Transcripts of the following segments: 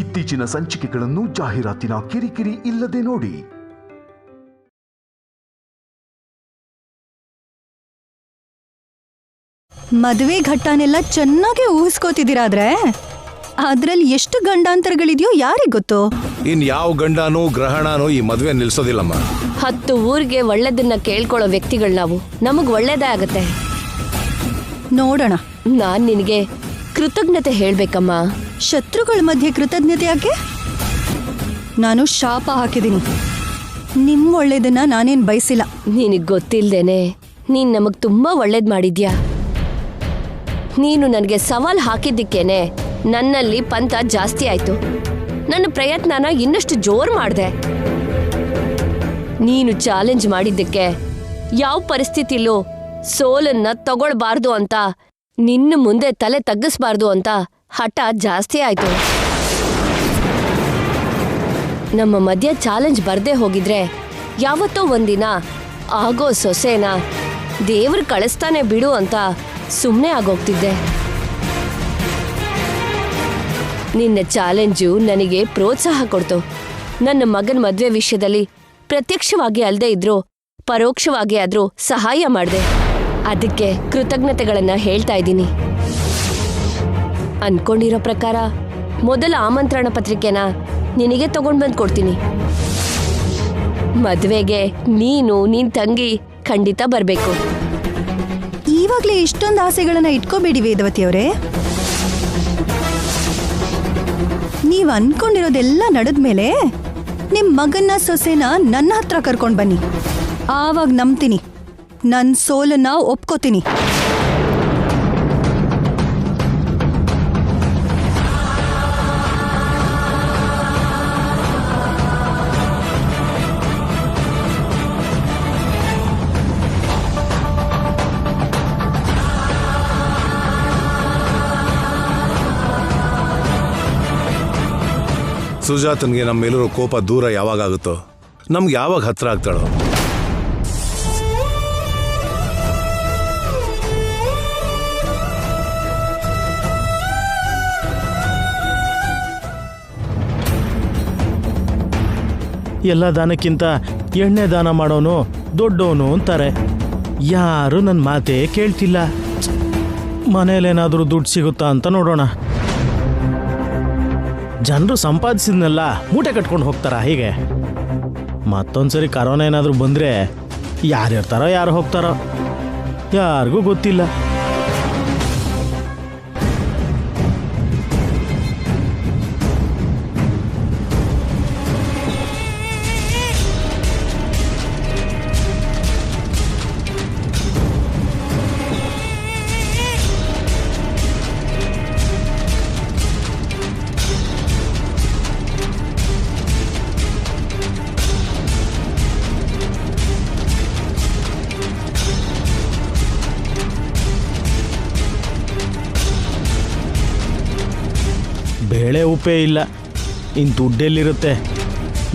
ಇತ್ತೀಚಿನ ಸಂಚಿಕೆಗಳನ್ನು ಜಾಹೀರಾತಿನ ಕಿರಿಕಿರಿ ಇಲ್ಲದೆ ನೋಡಿ. ಮದುವೆ ಘಟ್ಟನೆಲ್ಲ ಚೆನ್ನಾಗಿ ಊಹಿಸ್ಕೋತಿದ್ದೀರಾದ್ರೆ ಅದ್ರಲ್ಲಿ ಎಷ್ಟು ಗಂಡಾಂತರಗಳಿದೆಯೋ ಯಾರಿಗ್ ಗೊತ್ತು? ಇನ್ ಯಾವ ಗಂಡನೂ ಗ್ರಹಣನೂ ಈ ಮದುವೆ ನಿಲ್ಸೋದಿಲ್ಲಮ್ಮ. 10 ಊರಿಗೆ ಒಳ್ಳೇದನ್ನ ಕೇಳ್ಕೊಳ್ಳೋ ವ್ಯಕ್ತಿಗಳು ನಾವು. ನಮಗ್ ಒಳ್ಳೇದೇ ಆಗತ್ತೆ. ನೋಡೋಣ. ನಾನ್ ನಿನಗೆ ಕೃತಜ್ಞತೆ ಹೇಳ್ಬೇಕಮ್ಮ. ಶತ್ರುಗಳ ಮಧ್ಯೆ ಕೃತಜ್ಞತೆ ಯಾಕೆ? ನಾನು ಶಾಪ ಹಾಕಿದ್ದೀನಿ. ನಿಮ್ ಒಳ್ಳೇದನ್ನ ನಾನೇನ್ ಬಯಸಿಲ್ಲ. ನಿನಗ್ ಗೊತ್ತಿಲ್ದೇನೆ ನೀನ್ ನಮಗ್ ತುಂಬಾ ಒಳ್ಳೇದ್ ಮಾಡಿದ್ಯಾ. ನೀನು ನನಗೆ ಸವಾಲ್ ಹಾಕಿದ್ದಕ್ಕೇನೆ ನನ್ನಲ್ಲಿ ಪಂತ ಜಾಸ್ತಿ ಆಯ್ತು. ನನ್ನ ಪ್ರಯತ್ನನ ಇನ್ನಷ್ಟು ಜೋರ್ ಮಾಡ್ದೆ. ನೀನು ಚಾಲೆಂಜ್ ಮಾಡಿದ್ದಕ್ಕೆ ಯಾವ ಪರಿಸ್ಥಿತಿಲೂ ಸೋಲನ್ನ ತಗೊಳ್ಬಾರ್ದು ಅಂತ, ನಿನ್ನ ಮುಂದೆ ತಲೆ ತಗ್ಗಿಸ್ಬಾರ್ದು ಅಂತ ಹಠ ಜಾಸ್ತಿ ಆಯ್ತು. ನಮ್ಮ ಮಧ್ಯ ಚಾಲೆಂಜ್ ಬರ್ದೇ ಹೋಗಿದ್ರೆ ಯಾವತ್ತೋ ಒಂದಿನ ಆಗೋ ಸೊಸೆನ ದೇವ್ರು ಕಳಿಸ್ತಾನೆ ಬಿಡು ಅಂತ ಸುಮ್ಮನೆ ಆಗೋಗ್ತಿದ್ದೆ. ನಿನ್ನ ಚಾಲೆಂಜು ನನಗೆ ಪ್ರೋತ್ಸಾಹ ಕೊಡ್ತು. ನನ್ನ ಮಗನ ಮದ್ವೆ ವಿಷಯದಲ್ಲಿ ಪ್ರತ್ಯಕ್ಷವಾಗಿ ಅಲ್ದೇ ಇದ್ರೂ ಪರೋಕ್ಷವಾಗಿ ಆದ್ರೂ ಸಹಾಯ ಮಾಡಿದೆ. ಅದಕ್ಕೆ ಕೃತಜ್ಞತೆಗಳನ್ನ ಹೇಳ್ತಾ ಇದ್ದೀನಿ. ಅನ್ಕೊಂಡಿರೋ ಪ್ರಕಾರ ಮೊದಲ ಆಮಂತ್ರಣ ಪತ್ರಿಕೆನ ನಿನಗೆ ತಗೊಂಡ್ಬಂದು ಕೊಡ್ತೀನಿ. ಮದ್ವೆಗೆ ನೀನು ನಿನ್ ತಂಗಿ ಖಂಡಿತ ಬರ್ಬೇಕು. ಈವಾಗ್ಲೇ ಇಷ್ಟೊಂದು ಆಸೆಗಳನ್ನ ಇಟ್ಕೋಬೇಡಿ ವೇದವತಿ ಅವರೇ. ನೀವ್ ಅನ್ಕೊಂಡಿರೋದೆಲ್ಲ ನಡೆದ್ಮೇಲೆ ನಿಮ್ ಮಗನ್ನ ಸೊಸೆನ ನನ್ನ ಹತ್ರ ಕರ್ಕೊಂಡ್ ಬನ್ನಿ. ಆವಾಗ ನಂಬ್ತೀನಿ, ನನ್ ಸೋಲನ್ನ ಒಪ್ಕೋತೀನಿ. ಸುಜಾತನ್ಗೆ ನಮ್ಮ ಮೇಲಿರೋ ಕೋಪ ದೂರ ಯಾವಾಗ ಆಗುತ್ತೋ, ನಮ್ಗೆ ಯಾವಾಗ ಹತ್ರ ಆಗ್ತಾಳೋ. ಎಲ್ಲ ದಾನಕ್ಕಿಂತ ಎಣ್ಣೆ ದಾನ ಮಾಡೋನು ದೊಡ್ಡವನು ಅಂತಾರೆ. ಯಾರು ನನ್ನ ಮಾತೇ ಕೇಳ್ತಿಲ್ಲ. ಮನೇಲೇನಾದರೂ ದುಡ್ಡು ಸಿಗುತ್ತಾ ಅಂತ ನೋಡೋಣ. ಜನರು ಸಂಪಾದಿಸಿದ್ನೆಲ್ಲ ಮೂಟೆ ಕಟ್ಕೊಂಡು ಹೋಗ್ತಾರ. ಹೀಗೆ ಮತ್ತೊಂದ್ಸರಿ ಕರೋನಾ ಏನಾದರೂ ಬಂದರೆ ಯಾರಿರ್ತಾರೋ ಯಾರು ಹೋಗ್ತಾರೋ ಯಾರಿಗೂ ಗೊತ್ತಿಲ್ಲ. ಬೇಳೆ ಉಪ್ಪೇ ಇಲ್ಲ, ಇನ್ನು ದುಡ್ಡೆಲ್ಲಿರುತ್ತೆ?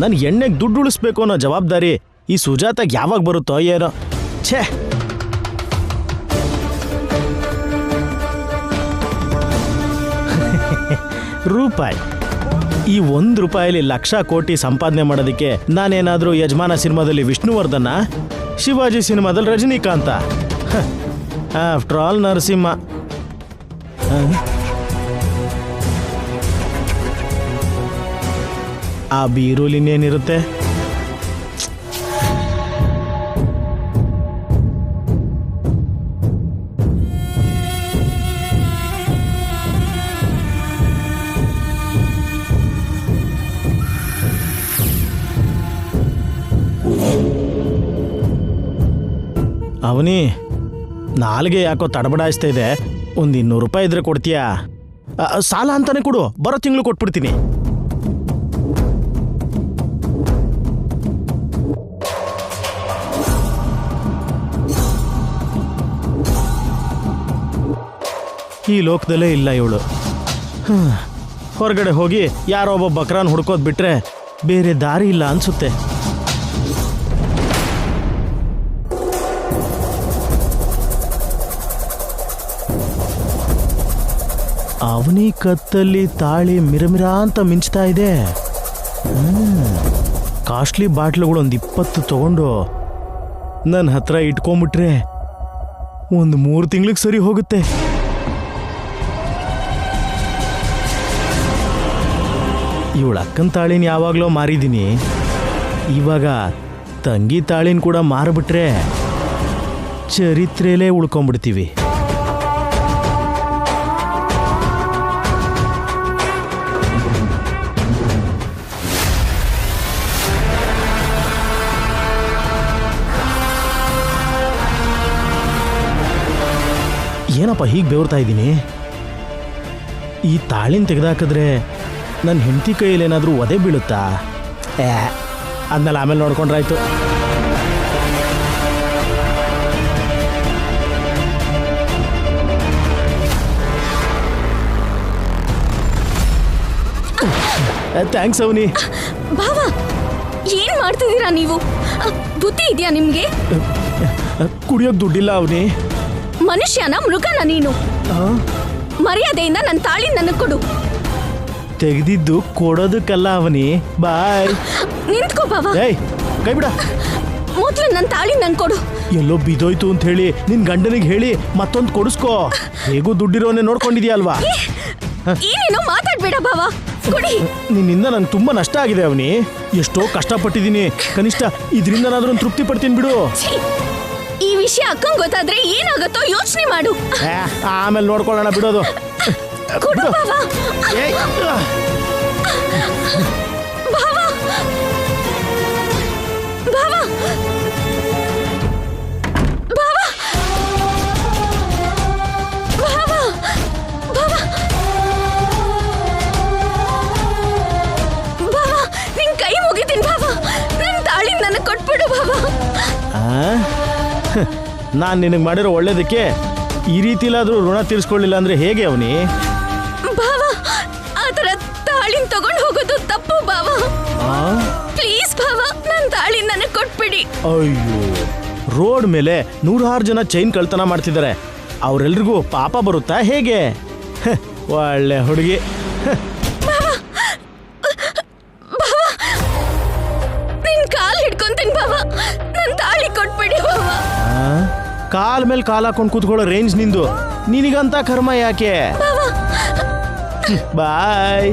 ನಾನು ಎಣ್ಣೆಗೆ ದುಡ್ಡು ಉಳಿಸ್ಬೇಕು ಅನ್ನೋ ಜವಾಬ್ದಾರಿ ಈ ಸುಜಾತಾಗ ಯಾವಾಗ ಬರುತ್ತೋ ಏನೋ. ಛೇ, ರೂಪಾಯಿ. ಈ 1 ರೂಪಾಯಿಲಿ ಲಕ್ಷ ಕೋಟಿ ಸಂಪಾದನೆ ಮಾಡೋದಕ್ಕೆ ನಾನೇನಾದರೂ ಯಜಮಾನ ಸಿನಿಮಾದಲ್ಲಿ ವಿಷ್ಣುವರ್ಧನ, ಶಿವಾಜಿ ಸಿನಿಮಾದಲ್ಲಿ ರಜನಿಕಾಂತ, ಆಫ್ಟರ್ ಆಲ್ ನರಸಿಂಹ. ಆ ಬೀರೂಲಿ ಇನ್ನೇನಿರುತ್ತೆ? ಅವನಿ ನಾಲ್ಗೆ ಯಾಕೋ ತಡಬಡಾಯಿಸ್ತಾ ಇದೆ. ಒಂದು 200 ರೂಪಾಯಿ ಇದ್ರೆ ಕೊಡ್ತೀಯಾ? ಸಾಲ ಅಂತಾನೆ ಕೊಡು, ಬರೋ ತಿಂಗಳು ಕೊಟ್ಬಿಡ್ತೀನಿ. ಈ ಲೋಕದಲ್ಲೇ ಇಲ್ಲ ಇವಳು. ಹೊರಗಡೆ ಹೋಗಿ ಯಾರೋ ಒಬ್ಬ ಬಕ್ರಾನ್ ಹುಡ್ಕೋದು ಬಿಟ್ರೆ ಬೇರೆ ದಾರಿ ಇಲ್ಲ ಅನ್ಸುತ್ತೆ. ಅವನಿ ಕತ್ತಲ್ಲಿ ತಾಳಿ ಮಿರಮಿರ ಅಂತ ಮಿಂಚ್ತಾ ಇದೆ. ಕಾಸ್ಟ್ಲಿ ಬಾಟ್ಲುಗಳು ಒಂದು 20 ತಗೊಂಡು ನನ್ನ ಹತ್ರ ಇಟ್ಕೊಂಬಿಟ್ರೆ ಒಂದು 3 ತಿಂಗಳಿಗೆ ಸರಿ ಹೋಗುತ್ತೆ. ಇವಳ ಅಕ್ಕನ ತಾಳಿನ ಯಾವಾಗಲೋ ಮಾರಿದ್ದೀನಿ. ಇವಾಗ ತಂಗಿ ತಾಳಿನ ಕೂಡ ಮಾರಿಬಿಟ್ರೆ ಚರಿತ್ರೆಲೇ ಉಳ್ಕೊಂಡ್ಬಿಡ್ತೀವಿ. ಏನಪ್ಪ ಹೀಗೆ ಬೆವರ್ತಾ ಇದ್ದೀನಿ? ಈ ತಾಳಿನ ತೆಗೆದಾಕಿದ್ರೆ ನನ್ನ ಹೆಂಡತಿ ಕೈಯಲ್ಲಿ ಏನಾದರೂ ಒದೆ ಬೀಳುತ್ತಾ? ಅದನ್ನೆಲ್ಲ ಆಮೇಲೆ ನೋಡ್ಕೊಂಡ್ರಾಯ್ತು. ಥ್ಯಾಂಕ್ಸ್ ಅವನಿ. ಭಾವ, ಏನ್ ಮಾಡ್ತಿದ್ದೀರಾ ನೀವು? ಬುದ್ಧಿ ಇದೆಯಾ ನಿಮ್ಗೆ? ಕುಡಿಯೋಕ್ ದುಡ್ಡಿಲ್ಲ ಅವನಿ. ಮನುಷ್ಯನ ಮೃಗನ ನೀನು? ಮರ್ಯಾದೆಯಿಂದ ನನ್ನ ತಾಳಿ ನನಗೆ ಕೊಡು. ತೆಗೆದಿದ್ದು ಕೊಡೋದಕ್ಕಲ್ಲ ಅವನಿ. ಬಾಯ್. ನಿಂತ್ಕೋ ಭಾವ. ಏಯ್, ಕೈ ಬಿಡ. ಮೊದ್ಲು ನನ್ನ ತಾಳಿ ನನ್ ಕೊಡು. ಎಲ್ಲೋ ಬಿದೋಯ್ತು ಅಂತ ಹೇಳಿ ನಿನ್ ಗಂಡನಿಗೆ ಹೇಳಿ ಮತ್ತೊಂದು ಕೊಡಿಸ್ಕೋ. ಹೇಗೂ ದುಡ್ಡಿರೋನೆ ನೋಡ್ಕೊಂಡಿದ್ಯಾ ಅಲ್ವಾ? ಏನೇನೋ ಮಾತಾಡ್ಬೇಡ ಭಾವ, ಕೊಡಿ. ನಿನ್ನಿಂದ ನನ್ಗೆ ತುಂಬಾ ನಷ್ಟ ಆಗಿದೆ ಅವನಿ. ಎಷ್ಟೋ ಕಷ್ಟಪಟ್ಟಿದ್ದೀನಿ. ಕನಿಷ್ಠ ಇದರಿಂದನಾದ್ರೂ ತೃಪ್ತಿ ಪಡ್ತೀನಿ ಬಿಡು. ಈ ವಿಷಯ ಅಕ್ಕಂಗ್ ಗೊತ್ತಾದ್ರೆ ಏನಾಗತ್ತೋ ಯೋಚನೆ ಮಾಡು. ಆಮೇಲೆ ನೋಡ್ಕೊಳ್ಳೋಣ, ಬಿಡೋದು. ಕೊಡು ಭಾವ. ಭಾವ, ಭಾವ, ಭಾವ, ಭಾವ, ಭಾವ, ಭಾವ, ನಿನ್ ಕೈ ಮುಗಿತೀನಿ ಭಾವ. ನನ್ ತಾಳಿ ನನಗೆ ಕೊಟ್ಬಿಡು ಭಾವ. ನಾನು ನಿನಗೆ ಮಾಡಿರೋ ಒಳ್ಳೇದಕ್ಕೆ ಈ ರೀತಿಲಾದ್ರೂ ಋಣ ತೀರಿಸ್ಕೊಳ್ಳಿಲ್ಲ ಅಂದ್ರೆ ಹೇಗೆ ಅವನಿ? ಭಾವ, ಆತರ ತಾಳಿನ ತಗೊಂಡು ಹೋಗೋದು ತಪ್ಪು ಭಾವ. ಪ್ಲೀಸ್ ಭಾವ, ನನ್ ತಾಳಿ ನನಗೆ ಕೊಟ್ಬಿಡಿ. ಅಯ್ಯೋ, ರೋಡ್ ಮೇಲೆ 100 ಜನ ಚೈನ್ ಕಳ್ತನ ಮಾಡ್ತಿದ್ದಾರೆ. ಅವರೆಲ್ರಿಗೂ ಪಾಪ ಬರುತ್ತಾ ಹೇಗೆ? ಒಳ್ಳೆ ಹುಡುಗಿ. ನಿನ್ ಕಾಲ್ ಹಿಡ್ಕೊಂತೀನಿ ಭಾವ, ನನ್ ತಾಳಿ ಕೊಟ್ಬಿಡಿ ಭಾವ. ಕಾಲ್ ಮೇಲೆ ಕಾಲ್ ಹಾಕೊಂಡು ಕೂತ್ಕೊಳ್ಳೋ ರೇಂಜ್ ನಿಂದು. ನಿನಗಂತ ಕರ್ಮ ಯಾಕೆ? ಬಾಯ್.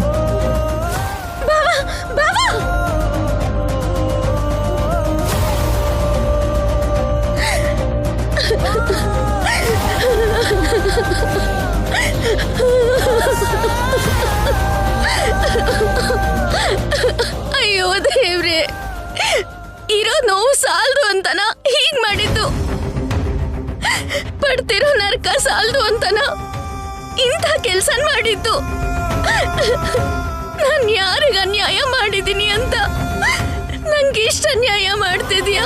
ಅಯ್ಯೋ ದೇವ್ರೆ, ಇರೋ ನೋವು ಸಾಲದು ಅಂತನ ಹೀಗ್ ಮಾಡಿದ್ದು? ಪಡ್ತಿರೋ ನರ್ಕ ಸಾಲದು ಅಂತನ ಇಂಥ ಕೆಲ್ಸ ಮಾಡಿದ್ದು? ನಾನ್ ಯಾರಿಗ ಅನ್ಯಾಯ ಮಾಡಿದೀನಿ ಅಂತ ನಂಗೆ ಇಷ್ಟ ನ್ಯಾಯ ಮಾಡ್ತಿದ್ಯಾ?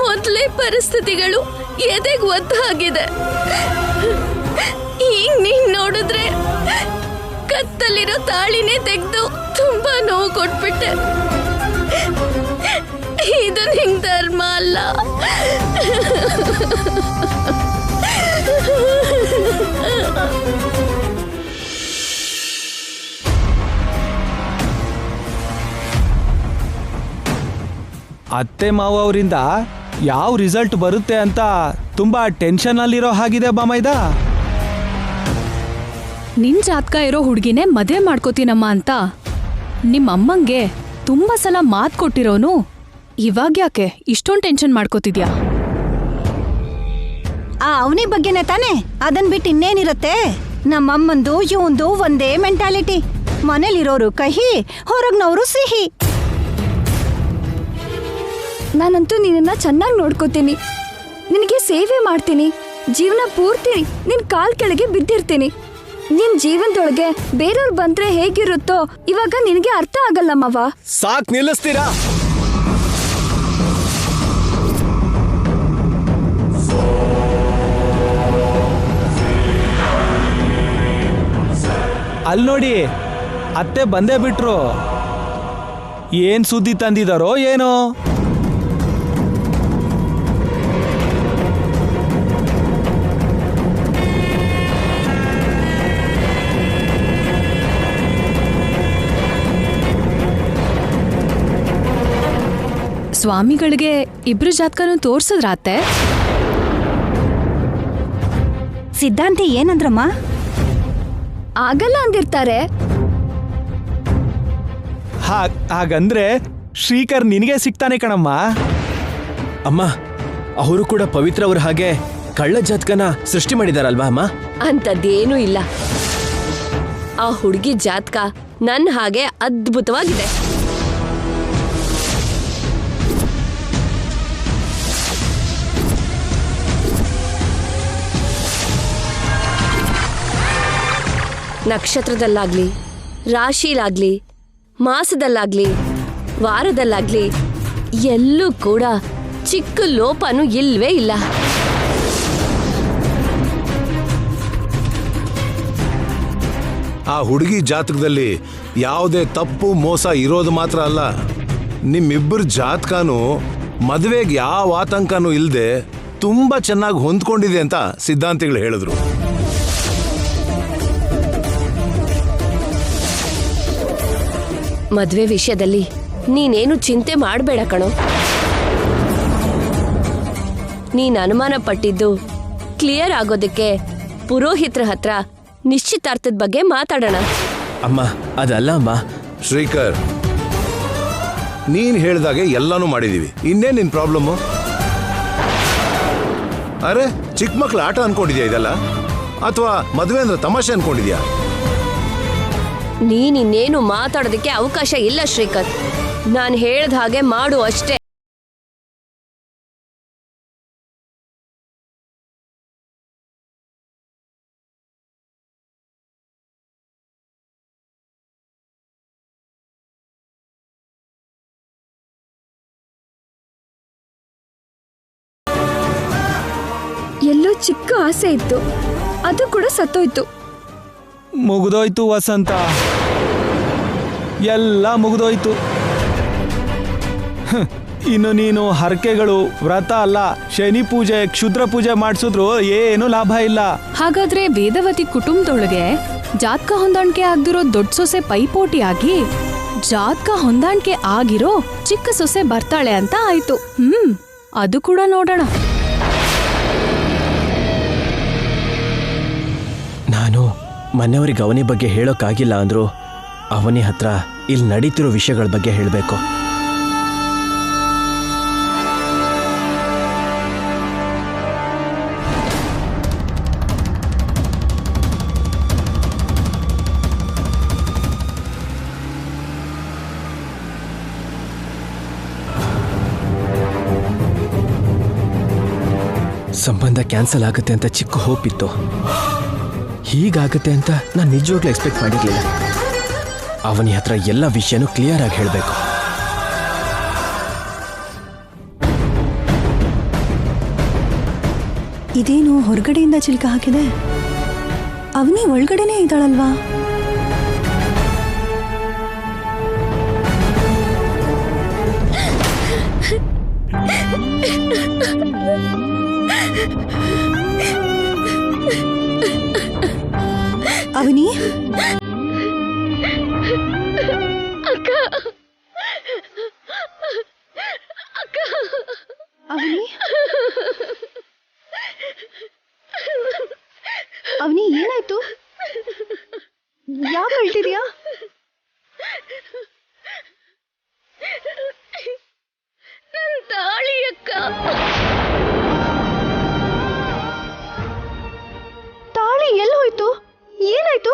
ಮೊದಲೇ ಪರಿಸ್ಥಿತಿಗಳು ಎದೆಗ್ ಒತ್ತು ಆಗಿದೆ. ಈಗ ನೀನ್ ನೋಡಿದ್ರೆ ಕತ್ತಲ್ಲಿರೋ ತಾಳಿನೇ ತೆಗೆದು ತುಂಬಾ ನೋವು ಕೊಟ್ಬಿಟ್ಟೆ. ಇದು ನಿಂಗ್ ಧರ್ಮ ಅಲ್ಲ. ಅತ್ತೆ ಮಾವ ಅವರಿಂದ ಯಾವ ರಿಸಲ್ಟ್ ಬರುತ್ತೆ ಅಂತ ತುಂಬಾ ಟೆನ್ಷನ್ ಅಲ್ಲಿರೋ ಹಾಗಿದೆ ಬಾಮೈದ. ನಿನ್ ಜಾತಕ ಇರೋ ಹುಡುಗಿನೇ ಮದುವೆ ಮಾಡ್ಕೋತೀನಮ್ಮ ಅಂತ ನಿಮ್ಮ ಅಮ್ಮಂಗೆ ತುಂಬಾ ಸಲ ಮಾತು ಕೊಟ್ಟಿರೋನು ಇವಾಗ್ಯಾಕೆ ಇಷ್ಟೊಂದು ಟೆನ್ಷನ್ ಮಾಡ್ಕೋತಿದ್ಯಾ? ಆ ಅವನಿ ಬಗ್ಗೆನೇ ತಾನೆ. ಅದನ್ ಬಿಟ್ಟು ಇನ್ನೇನಿರತ್ತೆ? ನಮ್ಮಮ್ಮಂದು ಇವಂದು ಒಂದೇ ಮೆಂಟಾಲಿಟಿ. ಮನೇಲಿರೋರು ಕಹಿ, ಹೊರಗ್ನವರು ಸಿಹಿ. ನಾನಂತೂ ನಿನ್ನ ಚೆನ್ನಾಗಿ ನೋಡ್ಕೋತೀನಿ, ನಿನಗೆ ಸೇವೆ ಮಾಡ್ತೀನಿ, ಜೀವನ ಪೂರ್ತಿ ನಿನ್ ಕಾಲ್ ಕೆಳಗೆ ಬಿದ್ದಿರ್ತೀನಿ. ನಿನ್ ಜೀವನದೊಳಗೆ ಬೇರೆಯವ್ರು ಬಂದ್ರೆ ಹೇಗಿರುತ್ತೋ ಇವಾಗ ನಿನಗೆ ಅರ್ಥ ಆಗಲ್ಲ ಮಾವ. ಸಾಕ್, ನಿಲ್ಲಿಸ್ತೀರಾ? ಅಲ್ಲಿ ನೋಡಿ, ಅತ್ತೆ ಬಂದೇ ಬಿಟ್ರು. ಏನ್ ಸುದ್ದಿ ತಂದಿದಾರೋ ಏನೋ. ಸ್ವಾಮಿಗಳಿಗೆ ಇಬ್ರು ಜಾತಕನೂ ತೋರ್ಸಿದ್ರಾತೆ? ಸಿದ್ಧಾಂತಿ ಏನಂದ್ರಮ್ಮ? ಆಗಲ್ಲ ಅಂದಿರ್ತಾರೆ. ಹಾಗಂದ್ರೆ ಶ್ರೀಕರ್ ನಿನಗೆ ಸಿಗ್ತಾನೆ ಕಣಮ್ಮ. ಅಮ್ಮ, ಅವರು ಕೂಡ ಪವಿತ್ರ ಅವ್ರ ಹಾಗೆ ಕಳ್ಳ ಜಾತಕನ ಸೃಷ್ಟಿ ಮಾಡಿದಾರಲ್ವಾ ಅಮ್ಮ? ಅಂಥದ್ದೇನೂ ಇಲ್ಲ. ಆ ಹುಡುಗಿ ಜಾತಕ ನನ್ನ ಹಾಗೆ ಅದ್ಭುತವಾಗಿದೆ. ನಕ್ಷತ್ರದಲ್ಲಾಗ್ಲಿ, ರಾಶಿಲಾಗ್ಲಿ, ಮಾಸದಲ್ಲಾಗ್ಲಿ, ವಾರದಲ್ಲಾಗ್ಲಿ ಎಲ್ಲೂ ಕೂಡ ಚಿಕ್ಕ ಲೋಪನೂ ಇಲ್ವೇ ಇಲ್ಲ. ಆ ಹುಡುಗಿ ಜಾತಕದಲ್ಲಿ ಯಾವುದೇ ತಪ್ಪು ಮೋಸ ಇರೋದು ಮಾತ್ರ ಅಲ್ಲ, ನಿಮ್ಮಿಬ್ಬರ ಜಾತಕನೂ ಮದುವೆಗೆ ಯಾವ ಆತಂಕನೂ ಇಲ್ಲದೆ ತುಂಬ ಚೆನ್ನಾಗಿ ಹೊಂದ್ಕೊಂಡಿದೆ ಅಂತ ಸಿದ್ಧಾಂತಿಗಳು ಹೇಳಿದ್ರು. ಮದ್ವೆ ವಿಷಯದಲ್ಲಿ ನೀನೇನು ಚಿಂತೆ ಮಾಡಬೇಡ ಕಣೋ. ನೀನ್ ಅನುಮಾನ ಪಟ್ಟಿದ್ದು ಕ್ಲಿಯರ್ ಆಗೋದಕ್ಕೆ ಪುರೋಹಿತರ ಹತ್ರ ನಿಶ್ಚಿತಾರ್ಥದ ಬಗ್ಗೆ ಮಾತಾಡೋಣ. ಅಮ್ಮ, ಅದಲ್ಲ ಅಮ್ಮ. ಶ್ರೀಕರ್, ನೀನ್ ಹೇಳಿದಾಗೆ ಎಲ್ಲಾನು ಮಾಡಿದೀವಿ. ಇನ್ನೇ ನಿನ್ ಪ್ರಾಬ್ಲಮ್ಮು? ಅರೆ, ಚಿಕ್ಕ ಮಕ್ಳ ಆಟ ಅನ್ಕೊಂಡಿದ್ಯಾ ಇದೆಲ್ಲ? ಅಥವಾ ಮದುವೆ ಅಂದ್ರೆ ತಮಾಷೆ ಅನ್ಕೊಂಡಿದ್ಯಾ? ನೀನಿನ್ನೇನು ಮಾತಾಡೋದಕ್ಕೆ ಅವಕಾಶ ಇಲ್ಲ ಶ್ರೀಕರ್. ನಾನು ಹೇಳ್ದ ಹಾಗೆ ಮಾಡು ಅಷ್ಟೇ. ಎಲ್ಲೋ ಚಿಕ್ಕ ಆಸೆ ಇತ್ತು, ಅದು ಕೂಡ ಸತ್ತೋಯ್ತು. ಮುಗಿದೋಯ್ತು ವಸಂತ, ಎಲ್ಲ ಮುಗಿದೋಯ್ತು. ಇನ್ನು ನೀನು ಹರಕೆಗಳು, ವ್ರತ ಅಲ್ಲ ಶನಿ ಪೂಜೆ, ಕ್ಷುದ್ರ ಪೂಜೆ ಮಾಡಿಸಿದ್ರು ಏನು ಲಾಭ ಇಲ್ಲ. ಹಾಗಾದ್ರೆ ವೇದವತಿ ಕುಟುಂಬದೊಳಗೆ ಜಾತಕ ಹೊಂದಾಣಿಕೆ ಆಗ್ದಿರೋ ದೊಡ್ಡ ಸೊಸೆ ಪೈಪೋಟಿಯಾಗಿ ಜಾತಕ ಹೊಂದಾಣಿಕೆ ಆಗಿರೋ ಚಿಕ್ಕ ಸೊಸೆ ಬರ್ತಾಳೆ ಅಂತ ಆಯ್ತು. ಅದು ಕೂಡ ನೋಡೋಣ. ನಾನು ಮನೆಯವ್ರಿಗೆ ಅವನಿ ಬಗ್ಗೆ ಹೇಳೋಕ್ಕಾಗಿಲ್ಲ ಅಂದ್ರು ಅವನಿ ಹತ್ರ ಇಲ್ಲಿ ನಡೀತಿರೋ ವಿಷಯಗಳ ಬಗ್ಗೆ ಹೇಳಬೇಕು. ಸಂಬಂಧ ಕ್ಯಾನ್ಸಲ್ ಆಗುತ್ತೆ ಅಂತ ಚಿಕ್ಕ ಹೋಪ್ ಇತ್ತು. ಹೀಗಾಗುತ್ತೆ ಅಂತ ನಾನು ನಿಜವಾಗ್ಲೂ ಎಕ್ಸ್ಪೆಕ್ಟ್ ಮಾಡಿರ್ಲಿಲ್ಲ. ಅವನಿ ಹತ್ರ ಎಲ್ಲ ವಿಷಯನೂ ಕ್ಲಿಯರ್ ಆಗಿ ಹೇಳಬೇಕು. ಇದೇನು ಹೊರಗಡೆಯಿಂದ ಚಿಲ್ಕ ಹಾಕಿದೆ? ಅವನಿ ಒಳಗಡೆನೇ ಇದ್ದಾಳಲ್ವಾ? ಅವನಿ, ಅವನಿ, ಅವನಿ ಏನಾಯ್ತು? ಯಾಕೆ ಹೇಳ್ತಿದ್ಯಾ? ನನ್ ತಾಳಿ ಅಕ್ಕ. ತಾಳಿ ಎಲ್ಲೋಯ್ತು? ಏನಾಯ್ತು?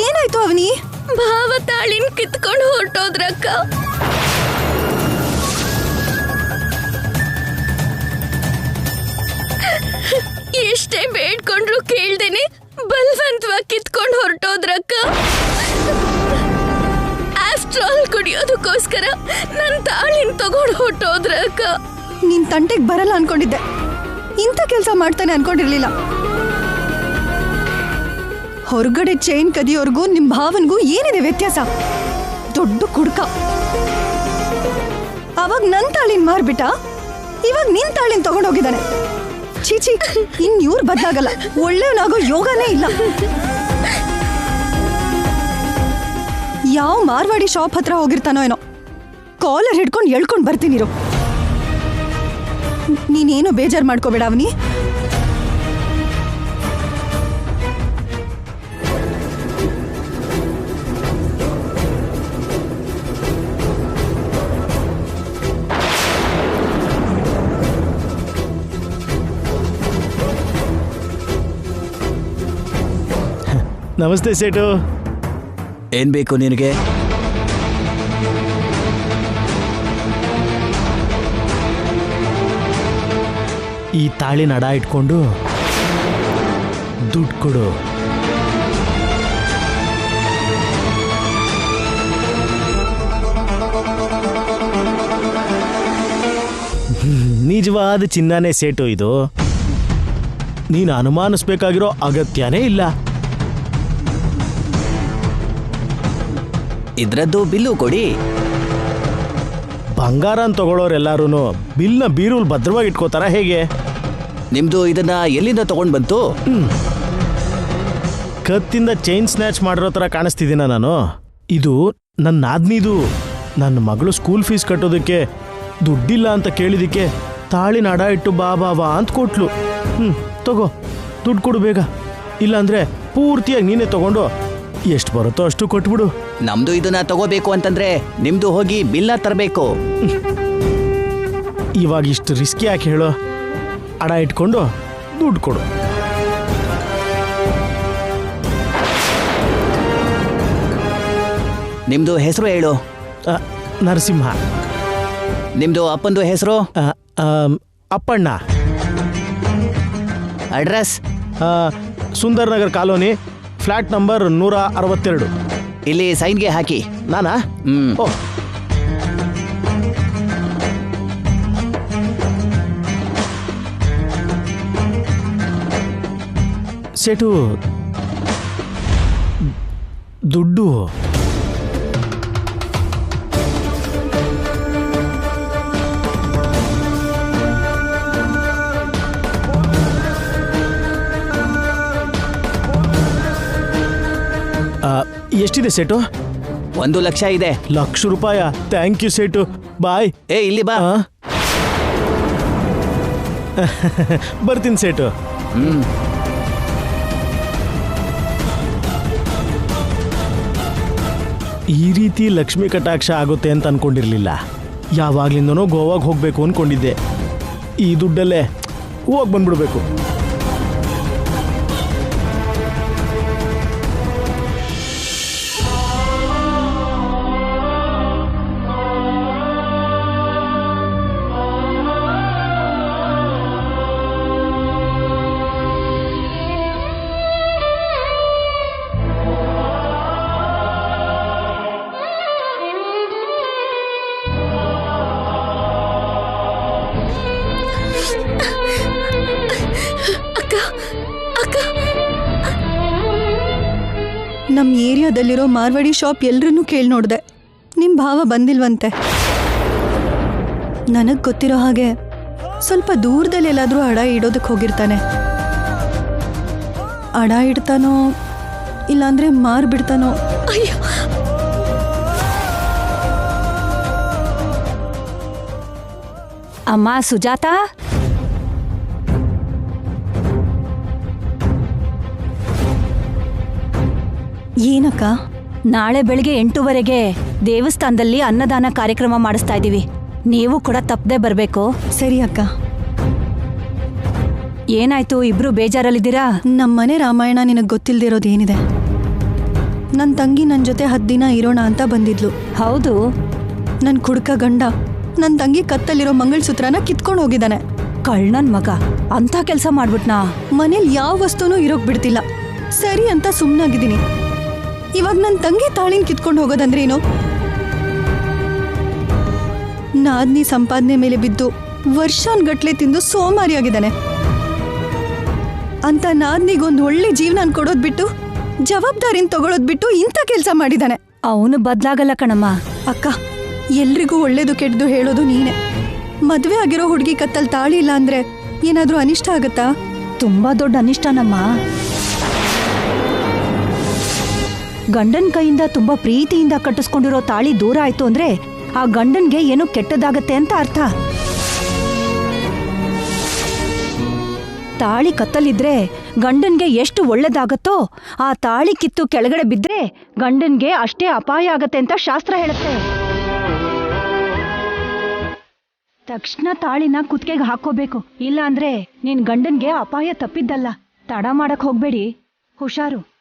ಏನಾಯ್ತು ಅವನಿ? ಭಾವ ತಾಳಿನ ಕಿತ್ಕೊಂಡು ಹೊರಟೋದ್ರಕ್ಕ. ಎಷ್ಟೇ ಬೇಡ್ಕೊಂಡ್ರು ಕೇಳ್ದೇನೆ ಬಲವಂತವಾಗಿ ಕಿತ್ಕೊಂಡು ಹೊರಟೋದ್ರಕ್ಕ. ಆಫ್ಟರ್ ಆಲ್ ಕುಡಿಯೋದಕ್ಕೋಸ್ಕರ ನನ್ನ ತಾಳಿನ ತಗೊಂಡು ಹೊರಟೋದ್ರಕ್ಕ. ನಿನ್ ತಂಟೆಗೆ ಬರಲ್ಲ ಅನ್ಕೊಂಡಿದ್ದೆ, ಇಂಥ ಕೆಲಸ ಮಾಡ್ತಾನೆ ಅನ್ಕೊಂಡಿರ್ಲಿಲ್ಲ. ಹೊರಗಡೆ ಚೈನ್ ಕದಿಯೋರ್ಗೂ ನಿಮ್ ಭಾವನ್ಗೂ ಏನಿದೆ ವ್ಯತ್ಯಾಸ? ದೊಡ್ಡ ಕುಡ್ಕ. ಅವಾಗ ನನ್ ತಾಳಿನ ಮಾರ್ಬಿಟ್ಟ, ಇವಾಗ ನಿನ್ ತಾಳಿನ ತಗೊಂಡೋಗಿದ್ದಾನೆ. ಚೀಚಿ, ಇನ್ ಇವ್ರು ಬದಲಾಗಲ್ಲ. ಒಳ್ಳೆಯವನಾಗೋ ಯೋಗನೇ ಇಲ್ಲ. ಯಾವ ಮಾರ್ವಾಡಿ ಶಾಪ್ ಹತ್ರ ಹೋಗಿರ್ತಾನೋ ಏನೋ. ಕಾಲರ್ ಹಿಡ್ಕೊಂಡು ಎಳ್ಕೊಂಡು ಬರ್ತೀನಿರು. ನೀನೇನು ಬೇಜಾರು ಮಾಡ್ಕೋಬೇಡ ಅವನಿ. ನಮಸ್ತೆ ಸೇಟು. ಏನ್ ಬೇಕು ನಿನಗೆ? ಈ ತಾಳಿ ನಡ ಇಟ್ಕೊಂಡು ದುಡ್ಡು ಕೊಡು. ನಿಜವಾದ ಚಿನ್ನನೇ ಸೇಟು ಇದು. ನೀನು ಅನುಮಾನಿಸ್ಬೇಕಾಗಿರೋ ಅಗತ್ಯನೇ ಇಲ್ಲ. ಇದ್ರದ್ದು ಬಿಲ್ಲು ಕೊಡಿ. ಬಂಗಾರ ತಗೊಳ್ಳೋರೆಲ್ಲರೂ ಬಿಲ್ನ ಬೀರೂಲ್ ಭದ್ರವಾಗಿ ಇಟ್ಕೋತಾರ ಹೇಗೆ? ನಿಮ್ದು ಇದನ್ನ ಎಲ್ಲಿಂದ ತಗೊಂಡ್ ಬಂತು? ಕತ್ತಿಂದ ಚೈನ್ ಸ್ನ್ಯಾಚ್ ಮಾಡಿರೋ ಥರ ಕಾಣಿಸ್ತಿದ್ದೀನ ನಾನು? ಇದು ನನ್ನ ನಾದ್ನಿದು. ನನ್ನ ಮಗಳು ಸ್ಕೂಲ್ ಫೀಸ್ ಕಟ್ಟೋದಕ್ಕೆ ದುಡ್ಡಿಲ್ಲ ಅಂತ ಕೇಳಿದಕ್ಕೆ ತಾಳಿ ನಡ ಇಟ್ಟು ಬಾ ಬಾ ಬಾ ಅಂತ ಕೊಟ್ಲು. ತಗೋ ದುಡ್ಡು ಕೊಡು ಬೇಗ, ಇಲ್ಲಾಂದ್ರೆ ಪೂರ್ತಿಯಾಗಿ ನೀನೇ ತಗೊಂಡು ಎಷ್ಟು ಬರುತ್ತೋ ಅಷ್ಟು ಕೊಟ್ಬಿಡು. ನಮ್ದು ಇದನ್ನ ತಗೋಬೇಕು ಅಂತಂದ್ರೆ ನಿಮ್ದು ಹೋಗಿ ಬಿಲ್ನ ತರಬೇಕು. ಇವಾಗ ಇಷ್ಟು ರಿಸ್ಕಿ ಯಾಕೆ ಹೇಳೋ? ಅಡ ಇಟ್ಕೊಂಡು ದುಡ್ಡು ಕೊಡು. ನಿಮ್ದು ಹೆಸರು ಹೇಳು. ನರಸಿಂಹ. ನಿಮ್ದು ಅಪ್ಪಂದು ಹೆಸರು? Appanna. Address? Sundar Nagar colony, flat number 162. ಇಲ್ಲಿ ಸೈನ್ಗೆ ಹಾಕಿ. ನಾನಾ? ಓ, ಸೇಟು ದುಡ್ಡು ಎಷ್ಟಿದೆ ಸೇಟು? 1 ಲಕ್ಷ ಇದೆ. ₹1,00,000? Thank you Seth. ಬಾಯ್. ಇಲ್ಲಿ ಬಾ. ಬರ್ತೀನಿ ಸೇಟು. ಈ ರೀತಿ ಲಕ್ಷ್ಮಿ ಕಟಾಕ್ಷ ಆಗುತ್ತೆ ಅಂತ ಅನ್ಕೊಂಡಿರ್ಲಿಲ್ಲ. ಯಾವಾಗ್ಲಿಂದನೋ ಗೋವಾಗೆ ಹೋಗ್ಬೇಕು ಅನ್ಕೊಂಡಿದ್ದೆ. ಈ ದುಡ್ಡಲ್ಲೇ ಹೋಗಿ ಬಂದ್ಬಿಡ್ಬೇಕು. ನಮ್ಮ ಏರಿಯಾದಲ್ಲಿರೋ ಮಾರ್ವಾಡಿ ಶಾಪ್ ಎಲ್ಲರನ್ನೂ ಕೇಳಿ ನೋಡಿದೆ. ನಿಮ್ಮ ಭಾವ ಬಂದಿಲ್ವಂತೆ. ನನಗೆ ಗೊತ್ತಿರೋ ಹಾಗೆ ಸ್ವಲ್ಪ ದೂರದಲ್ಲಿ ಎಲ್ಲಾದರೂ ಅಡ ಇಡೋದಕ್ಕೆ ಹೋಗಿರ್ತಾನೆ. ಅಡ ಇಡ್ತಾನೋ ಇಲ್ಲಾಂದ್ರೆ ಮಾರ್ಬಿಡ್ತಾನೋ. ಅಯ್ಯೋ, ಅಮ್ಮ ಸುಜಾತ, ಏನಕ್ಕ? ನಾಳೆ ಬೆಳಿಗ್ಗೆ 8:00ಗೆ ದೇವಸ್ಥಾನದಲ್ಲಿ ಅನ್ನದಾನ ಕಾರ್ಯಕ್ರಮ ಮಾಡಿಸ್ತಾ ಇದ್ದೀವಿ. ನೀವು ಕೂಡ ತಪ್ಪದೆ ಬರಬೇಕು. ಸರಿ ಅಕ್ಕ. ಏನಾಯ್ತು, ಇಬ್ರು ಬೇಜಾರಲ್ಲಿದ್ದೀರಾ? ನಮ್ಮನೆ ರಾಮಾಯಣ ನಿನಗೆ ಗೊತ್ತಿಲ್ದಿರೋದು ಏನಿದೆ? ನನ್ನ ತಂಗಿ ನನ್ನ ಜೊತೆ 10 ದಿನ ಇರೋಣ ಅಂತ ಬಂದಿದ್ಲು. ಹೌದು. ನನ್ನ ಕುಡ್ಕ ಗಂಡ ನನ್ನ ತಂಗಿ ಕತ್ತಲ್ಲಿರೋ ಮಂಗಳಸೂತ್ರನ ಕಿತ್ಕೊಂಡು ಹೋಗಿದ್ದಾನೆ. ಕಳ್ಳನ್ ಮಗ ಅಂತ ಕೆಲಸ ಮಾಡ್ಬಿಟ್ನಾ? ಮನೇಲಿ ಯಾವ ವಸ್ತುನೂ ಇರೋಕ್ ಬಿಡ್ತಿಲ್ಲ. ಸರಿ ಅಂತ ಸುಮ್ಮನಾಗಿದ್ದೀನಿ. ಇವಾಗ ನನ್ನ ತಂಗಿ ತಾಳಿನ ಕಿತ್ಕೊಂಡು ಹೋಗೋದಂದ್ರೇನು? ನಾದ್ನಿ ಸಂಪಾದನೆ ಮೇಲೆ ಬಿದ್ದು ವರ್ಷಾನ್ಗಟ್ಲೆ ತಿಂದು ಸೋಮಾರಿಯಾಗಿದ್ದಾನೆ ಅಂತ ನಾದ್ನಿಗೊಂದು ಒಳ್ಳೆ ಜೀವನ ಕೊಡೋದ್ ಬಿಟ್ಟು ಜವಾಬ್ದಾರಿನ ತಗೊಳೋದ್ ಬಿಟ್ಟು ಇಂಥ ಕೆಲಸ ಮಾಡಿದಾನೆ. ಅವನು ಬದ್ಲಾಗಲ್ಲ ಕಣಮ್ಮ. ಅಕ್ಕ, ಎಲ್ರಿಗೂ ಒಳ್ಳೇದು ಕೆಟ್ಟದು ಹೇಳೋದು ನೀನೆ. ಮದ್ವೆ ಆಗಿರೋ ಹುಡುಗಿ ಕತ್ತಲ್ ತಾಳಿ ಇಲ್ಲ ಅಂದ್ರೆ ಏನಾದ್ರೂ ಅನಿಷ್ಟ ಆಗತ್ತಾ? ತುಂಬಾ ದೊಡ್ಡ ಅನಿಷ್ಟನಮ್ಮ. ಗಂಡನ್ ಕೈಯಿಂದ ತುಂಬಾ ಪ್ರೀತಿಯಿಂದ ಕಟ್ಟಿಸ್ಕೊಂಡಿರೋ ತಾಳಿ ದೂರ ಆಯ್ತು ಅಂದ್ರೆ ಆ ಗಂಡನ್ಗೆ ಏನೋ ಕೆಟ್ಟದಾಗತ್ತೆ ಅಂತ ಅರ್ಥ. ತಾಳಿ ಕತ್ತಲಿದ್ರೆ ಗಂಡನ್ಗೆ ಎಷ್ಟು ಒಳ್ಳೇದಾಗತ್ತೋ ಆ ತಾಳಿ ಕಿತ್ತು ಕೆಳಗಡೆ ಬಿದ್ರೆ ಗಂಡನ್ಗೆ ಅಷ್ಟೇ ಅಪಾಯ ಆಗತ್ತೆ ಅಂತ ಶಾಸ್ತ್ರ ಹೇಳುತ್ತೆ. ತಕ್ಷಣ ತಾಳಿನ ಕುತ್ತಿಗೆಗೆ ಹಾಕೋಬೇಕು, ಇಲ್ಲ ಅಂದ್ರೆ ನಿನ್ ಗಂಡನ್ಗೆ ಅಪಾಯ ತಪ್ಪಿದ್ದಲ್ಲ. ತಡ ಮಾಡಕ್ ಹೋಗ್ಬೇಡಿ, ಹುಷಾರು.